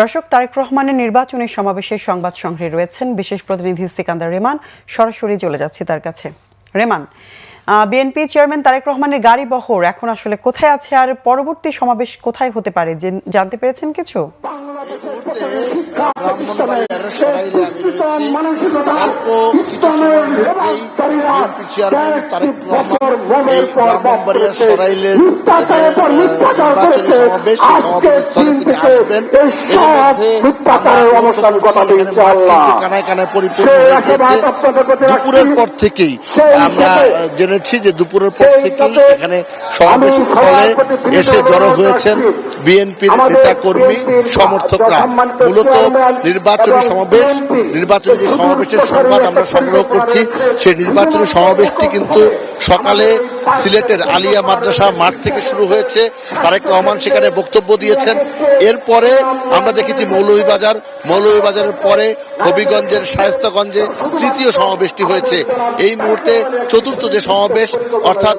দর্শক, তারেক রহমানের নির্বাচনী সমাবেশের সংবাদ সংগ্রহে রয়েছেন বিশেষ প্রতিনিধি সিকান্দার রেমান। সরাসরি চলে যাচ্ছি তার কাছে। রেমান, বিএনপি চেয়ারম্যান তারেক রহমানের গাড়ি বহর এখন আসলে কোথায় আছে, আর পরবর্তী সমাবেশ কোথায় হতে পারে জানতে পেরেছেন কিছু? দুপুরের পর থেকেই আমরা জেনেছি যে দুপুরের পর থেকেই এখানে সমাবেশ স্থলে এসে জড়ো হয়েছেন বিএনপির নেতা কর্মী সমর্থকরা। মূলত নির্বাচনী যে সমাবেশের সংবাদ আমরা সংগ্রহ করছি, সেই নির্বাচনী সমাবেশটি কিন্তু সকালে সিলেটের আলিয়া মাদ্রাসা মাঠ থেকে শুরু হয়েছে। তারেক রহমান সেখানে বক্তব্য দিয়েছেন। এরপরে আমরা দেখেছি মৌলভীবাজারের পরে হবিগঞ্জের শায়েস্তাগঞ্জে তৃতীয় সমাবেশটি হয়েছে। এই মুহূর্তে চতুর্থ যে সমাবেশ, অর্থাৎ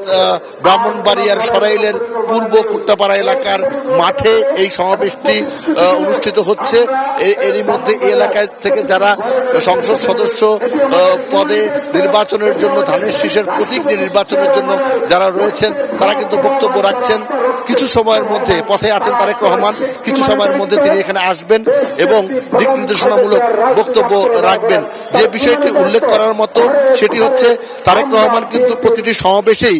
ব্রাহ্মণবাড়িয়ার সরাইলের পূর্ব কুট্টাপাড়া এলাকার মাঠে এই সমাবেশটি অনুষ্ঠিত হচ্ছে। এরই মধ্যে এই এলাকায় থেকে যারা সংসদ সদস্য পদে নির্বাচনের জন্য ধানের শীষের প্রতীক নির্বাচনের জন্য যারা রয়েছেন তারা কিন্তু বক্তব্য রাখছেন। কিছু সময়ের মধ্যে পথে আছেন তারেক রহমান, কিছু সময়ের মধ্যে তিনি এখানে আসবেন এবং দিক নির্দেশনামূলক বক্তব্য রাখবেন। যে বিষয়টি উল্লেখ করার মতো সেটি হচ্ছে, তারেক রহমান কিন্তু প্রতিটি সমাবেশেই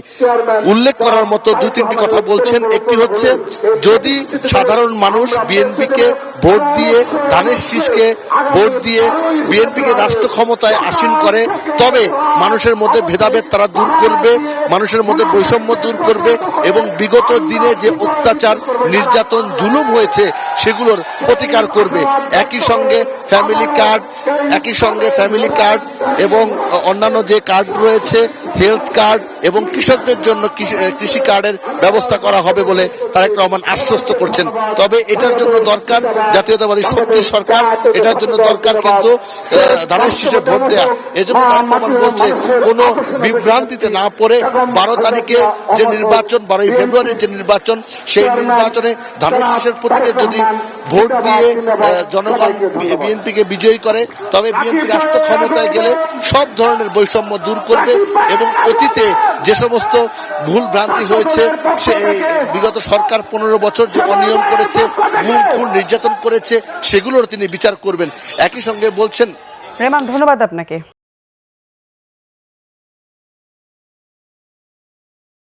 উল্লেখ করার মতো দুই তিনটি কথা বলছেন। একটি হচ্ছে, যদি সাধারণ মানুষ বিএনপিকে ভোট দিয়ে, ধানের শীষকে ভোট দিয়ে বিএনপিকে রাষ্ট্র ক্ষমতায় আসীন করে, তবে মানুষের মধ্যে ভেদাভেদ তারা দূর করবে, মানুষের মধ্যে বৈষম্য দূর করবে এবং বিগত দিনে যে অত্যাচার, নির্যাতন, জুলুম হয়েছে সেগুলোর প্রতিকার করবে। একই সঙ্গে ফ্যামিলি কার্ড এবং অন্যান্য যে কার্ড রয়েছে, হেলথ কার্ড এবং কৃষকদের জন্য কৃষি কার্ডের ব্যবস্থা করা হবে বলে তারেক রহমান আশ্বস্ত করছেন। তবে এটার জন্য দরকার জাতীয়তাবাদী শক্তি সরকার, এটার জন্য দরকার কিন্তু ধানের শীষে ভোট দেয়া। এজন্য তারেক রহমান বলছে, কোনো বিভ্রান্তিতে না পড়ে 12 তারিখে যে নির্বাচন, 12ই ফেব্রুয়ারির যে নির্বাচন, সেই নির্বাচনে ধানের শীষের প্রতীকে যদি ভোট দিয়ে জনগণ বিএনপিকে বিজয়ী করে, তবে বিএনপি রাষ্ট্র ক্ষমতায় গেলে সব ধরনের বৈষম্য দূর করবে এবং অতীতে যে সমস্ত ভুল ভ্রান্তি হয়েছে, সে বিগত সরকার 15 বছর যে অনিয়ম করেছে, খুন নির্যাতন করেছে, সেগুলোর তিনি বিচার করবেন। একই সঙ্গে বলছেন। রেমান, ধন্যবাদ আপনাকে।